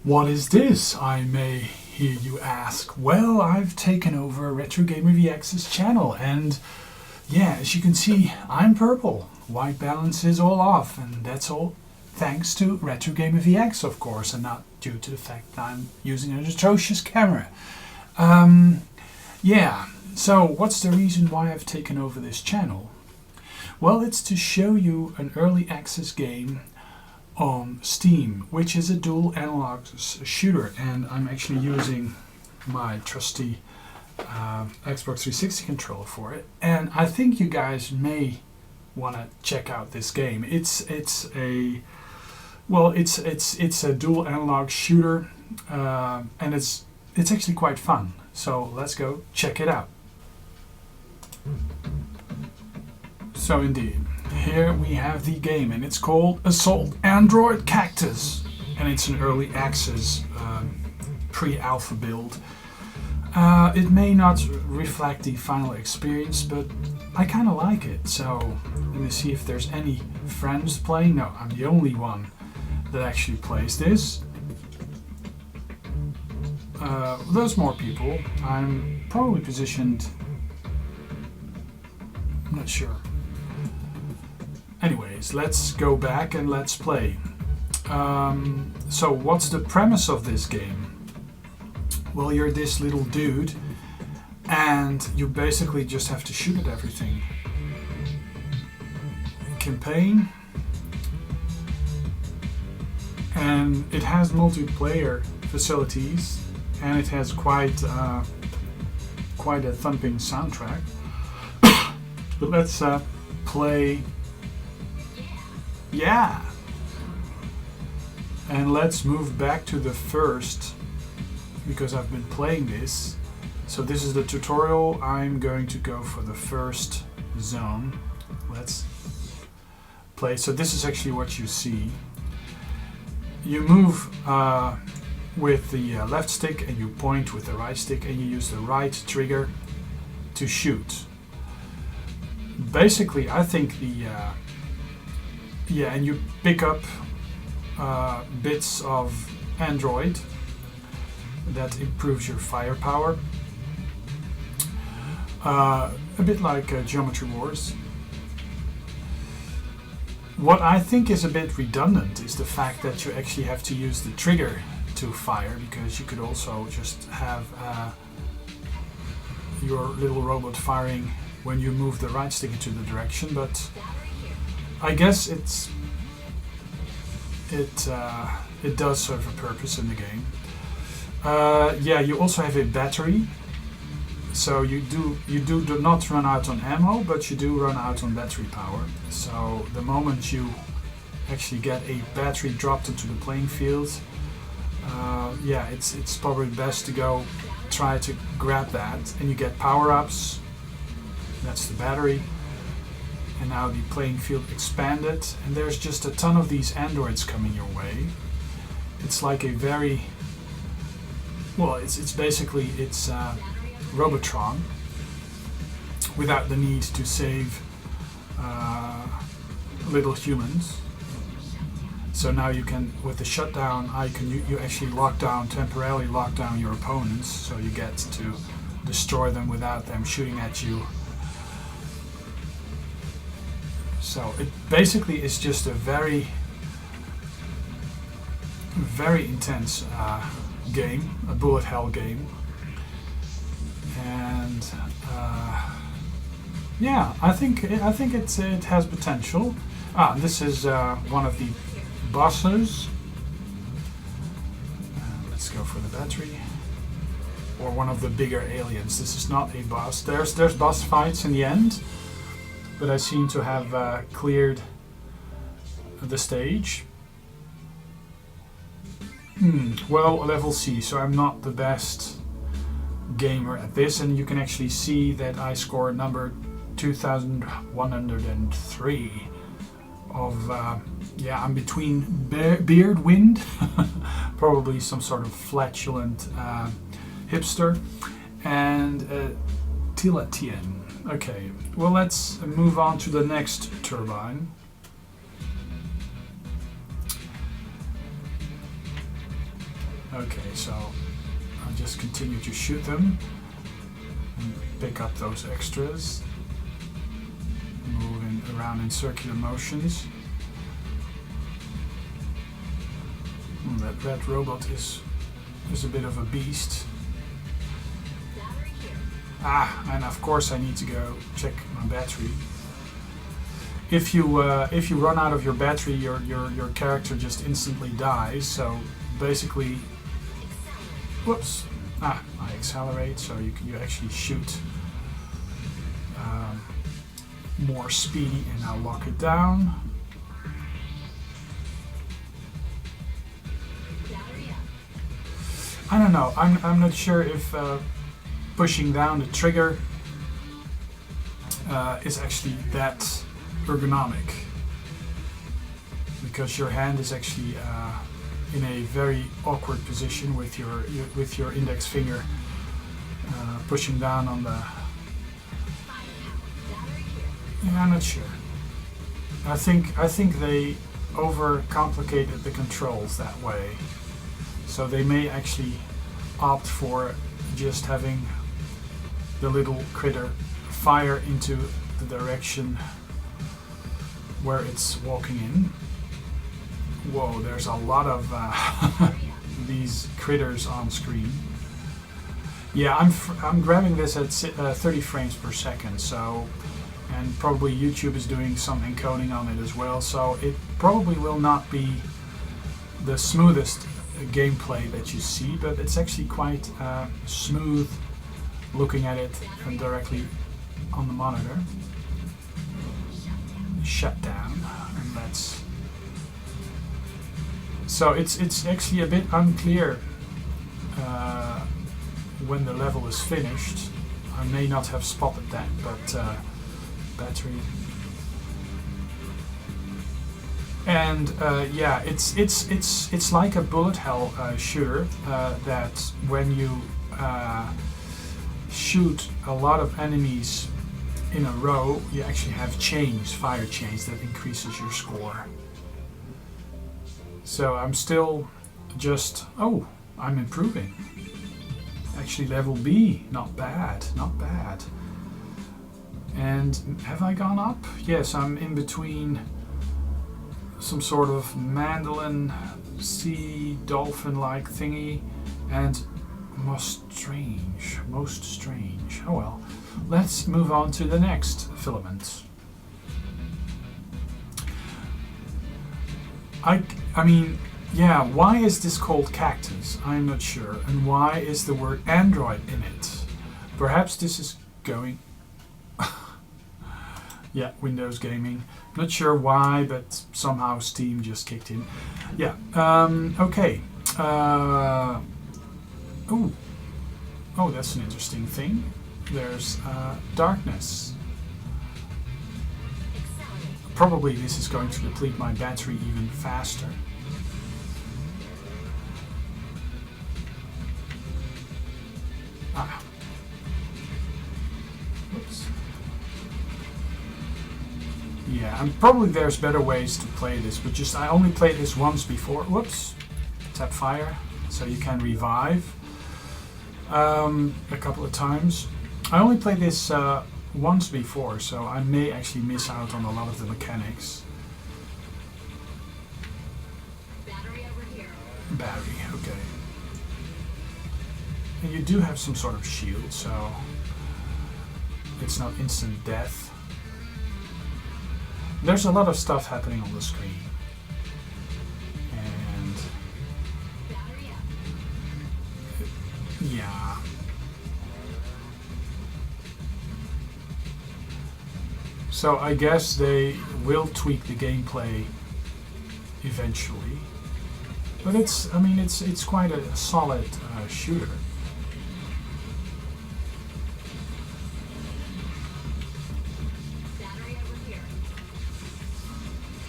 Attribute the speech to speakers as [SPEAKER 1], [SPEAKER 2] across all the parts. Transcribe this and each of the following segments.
[SPEAKER 1] What is this, I may hear you ask? Well, I've taken over RetroGamerVX's channel, and yeah, as you can see, I'm purple. White balance is all off, and that's all thanks to RetroGamerVX, of course, and not due to the fact that I'm using an atrocious camera. Yeah, so what's the reason why I've taken over this channel? Well, it's to show you an early access game on Steam, which is a dual analog shooter, and I'm actually using my trusty Xbox 360 controller for it, and I think you guys may want to check out this game. It's a dual analog shooter, and it's actually quite fun. So let's go check it out. So indeed, here we have the game, and it's called Assault Android Cactus, and it's an early access pre-alpha build. It may not reflect the final experience, but I kind of like it. So let me see if there's any friends playing. No, I'm the only one that actually plays this. There's more people. I'm probably positioned, I'm not sure. Anyways, let's go back and let's play. So what's the premise of this game? Well, you're this little dude, and you basically just have to shoot at everything. Campaign, and it has multiplayer facilities, and it has quite a thumping soundtrack. But let's play. Yeah, and let's move back to the first, because I've been playing this. So this is the tutorial. I'm going to go for the first zone. Let's play. So this is actually what you see. You move with the left stick, and you point with the right stick, and you use the right trigger to shoot. Basically, I think and you pick up bits of Android that improves your firepower. A bit like Geometry Wars. What I think is a bit redundant is the fact that you actually have to use the trigger to fire, because you could also just have your little robot firing when you move the right stick into the direction, but I guess it does serve a purpose in the game. Yeah, you also have a battery, so you do not run out on ammo, but you do run out on battery power. So the moment you actually get a battery dropped into the playing field, yeah, it's probably best to go try to grab that, and you get power-ups. That's the battery. And now the playing field expanded, and there's just a ton of these androids coming your way. It's like a very, well, it's basically Robotron without the need to save little humans. So now you can, with the shutdown icon, you actually temporarily lock down your opponents, so you get to destroy them without them shooting at you. So it basically is just a very, very intense game, a bullet hell game, and yeah, I think it has potential. This is one of the bosses. Let's go for the battery, or one of the bigger aliens. This is not a boss. There's boss fights in the end, but I seem to have cleared the stage. Well, level C, so I'm not the best gamer at this, and you can actually see that I score number 2103 of, yeah, I'm between Beard Wind, probably some sort of flatulent hipster, and Tilatien. Okay, well, let's move on to the next turbine. Okay, so I'll just continue to shoot them and pick up those extras, moving around in circular motions. That robot is a bit of a beast. And of course I need to go check my battery. If you run out of your battery, your character just instantly dies. So basically, whoops! I accelerate, so you actually shoot more speedy, and I'll lock it down. I don't know. I'm not sure if pushing down the trigger is actually that ergonomic, because your hand is actually in a very awkward position with your index finger pushing down on the. Yeah, I'm not sure. I think they overcomplicated the controls that way. So they may actually opt for just having the little critter fire into the direction where it's walking in. Whoa, there's a lot of these critters on screen. Yeah, I'm grabbing this at 30 frames per second, so, and probably YouTube is doing some encoding on it as well, so it probably will not be the smoothest gameplay that you see, but it's actually quite smooth looking at it directly on the monitor. Shut down, and that's so it's actually a bit unclear when the level is finished. I may not have spotted that, but battery. And yeah, it's like a bullet hell shooter that when you shoot a lot of enemies in a row, you actually have chains, fire chains, that increases your score. So I'm still just, oh, I'm improving. Actually level B, not bad, not bad. And have I gone up? Yes, I'm in between some sort of mandolin, sea dolphin-like thingy, and most strange. Oh well, let's move on to the next filament. I mean, yeah, why is this called cactus? I'm not sure. And why is the word Android in it? Perhaps this is going... yeah, Windows Gaming. Not sure why, but somehow Steam just kicked in. Yeah, okay. Oh, that's an interesting thing. There's darkness. Probably this is going to deplete my battery even faster. Whoops. Yeah, and probably there's better ways to play this, but just I only played this once before. Whoops. Tap fire, so you can revive a couple of times. I only played this once before, so I may actually miss out on a lot of the mechanics.
[SPEAKER 2] Battery over here.
[SPEAKER 1] Battery, okay. And you do have some sort of shield, so it's not instant death. There's a lot of stuff happening on the screen. And
[SPEAKER 2] Battery up.
[SPEAKER 1] yeah. So I guess they will tweak the gameplay eventually. But it's, I mean, it's quite a solid shooter.
[SPEAKER 2] Battery over here.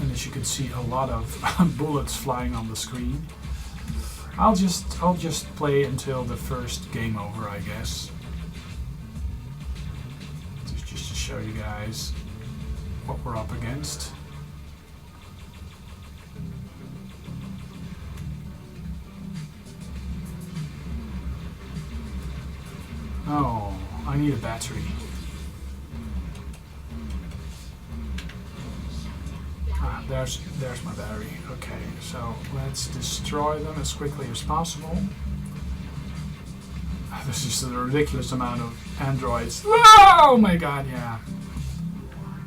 [SPEAKER 1] And as you can see, a lot of bullets flying on the screen. I'll just play until the first game over, I guess. Just to show you guys what we're up against. Oh, I need a battery. Ah, there's my battery. Okay, so let's destroy them as quickly as possible. There's just a ridiculous amount of androids. Oh my god, yeah.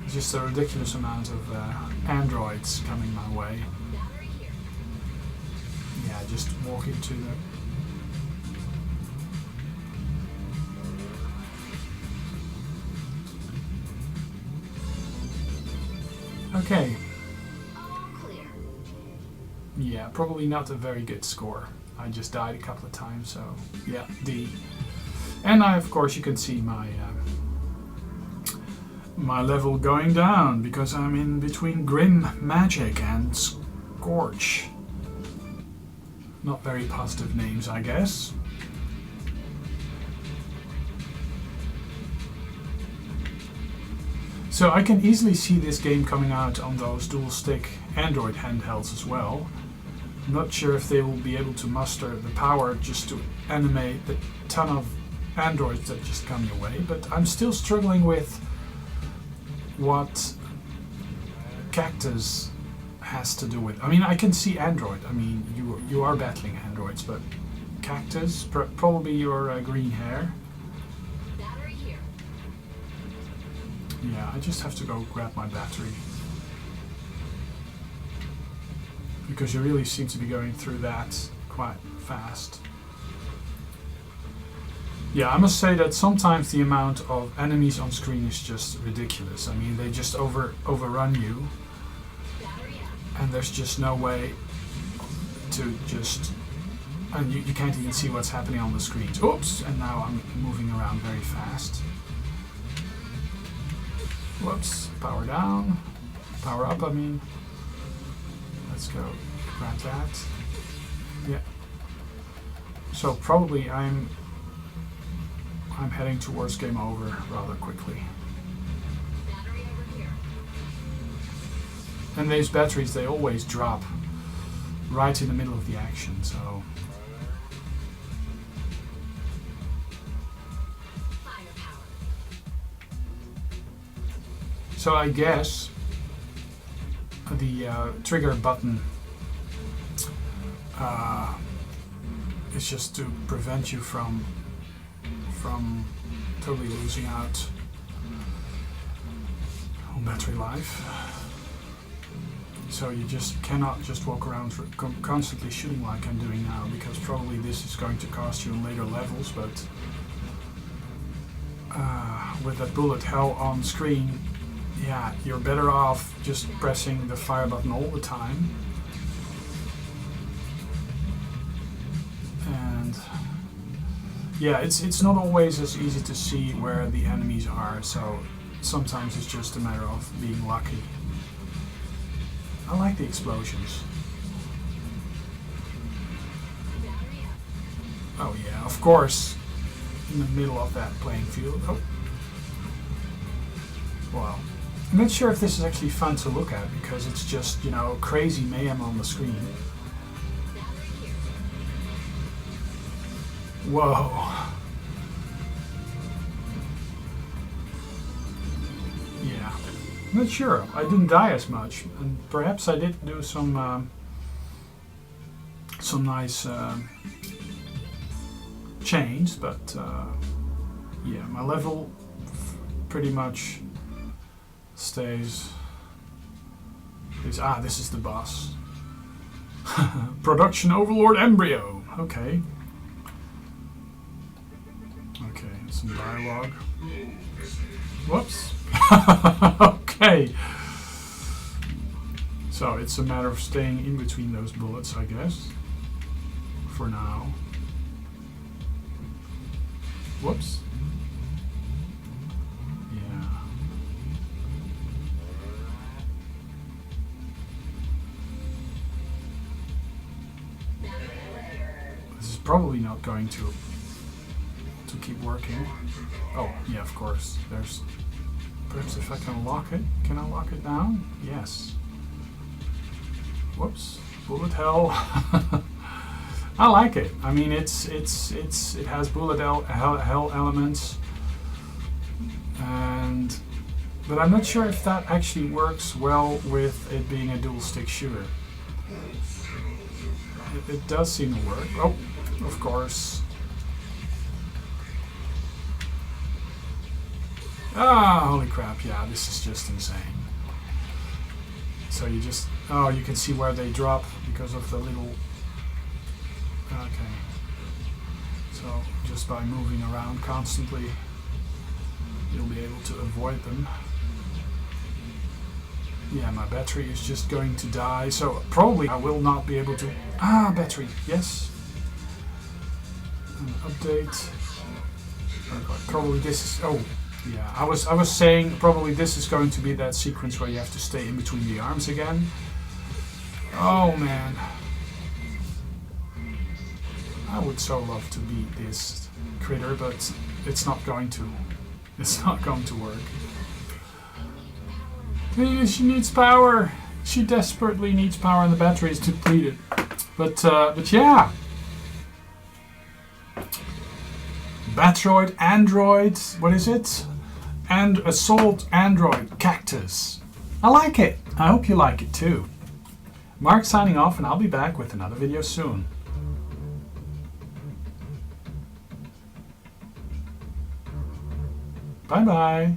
[SPEAKER 1] There's just a ridiculous amount of androids coming my way.
[SPEAKER 2] Battery here.
[SPEAKER 1] Yeah, just walking to the... Okay.
[SPEAKER 2] All clear.
[SPEAKER 1] Yeah, probably not a very good score. I just died a couple of times, so yeah, D. And I, of course, you can see my my level going down because I'm in between Grim Magic and Scorch. Not very positive names, I guess. So I can easily see this game coming out on those dual stick Android handhelds as well. I'm not sure if they will be able to muster the power just to animate the ton of androids that just come your way, but I'm still struggling with what Cactus has to do with. I mean, I can see Android. I mean, you are battling androids, but Cactus, probably your green hair.
[SPEAKER 2] Battery here.
[SPEAKER 1] Yeah, I just have to go grab my battery. Because you really seem to be going through that quite fast. Yeah, I must say that sometimes the amount of enemies on screen is just ridiculous. I mean, they just overrun you,
[SPEAKER 2] Battery up.
[SPEAKER 1] and there's just no way to just... And you can't even see what's happening on the screens. Oops! And now I'm moving around very fast. Whoops. Power down. Power up, I mean. Let's go grab that. Yeah. So probably I'm heading towards game over rather quickly.
[SPEAKER 2] Battery over here.
[SPEAKER 1] And these batteries, they always drop right in the middle of the action, so...
[SPEAKER 2] Firepower.
[SPEAKER 1] So I guess the trigger button is just to prevent you from totally losing out on battery life. So you just cannot just walk around constantly shooting like I'm doing now, because probably this is going to cost you in later levels, but with that bullet hell on screen, yeah, you're better off just pressing the fire button all the time. And yeah, it's not always as easy to see where the enemies are, so sometimes it's just a matter of being lucky. I like the explosions.
[SPEAKER 2] Battery up.
[SPEAKER 1] Oh yeah, of course, in the middle of that playing field. Oh. Wow. I'm not sure if this is actually fun to look at, because it's just, you know, crazy mayhem on the screen.
[SPEAKER 2] Battery here.
[SPEAKER 1] Whoa. Yeah. I'm not sure. I didn't die as much, and perhaps I did do some nice change, but yeah, my level pretty much stays. This is the boss. Production Overlord Embryo. Okay. Okay, some dialogue. Whoops. Okay. So it's a matter of staying in between those bullets, I guess. For now. Whoops. Yeah. This is probably not going to keep working. Oh, yeah, of course. There's... Perhaps if I can lock it. Can I lock it down? Yes. Whoops. Bullet hell. I like it. I mean, it has bullet hell elements, but I'm not sure if that actually works well with it being a dual stick shooter. It does seem to work. Oh, of course. Ah, holy crap! Yeah, this is just insane. So you just, oh, you can see where they drop because of the little. Okay. So just by moving around constantly, you'll be able to avoid them. Yeah, my battery is just going to die, so probably I will not be able to. Ah, battery, yes. Update. Okay, probably this is. Oh, yeah. I was saying probably this is going to be that sequence where you have to stay in between the arms again. Oh man. I would so love to beat this critter, but it's not going to. It's not going to work. She needs power. She desperately needs power, and the battery is depleted. But yeah. Batroid, Android, what is it? And Assault Android Cactus. I like it. I hope you like it too. Mark signing off, and I'll be back with another video soon. Bye bye.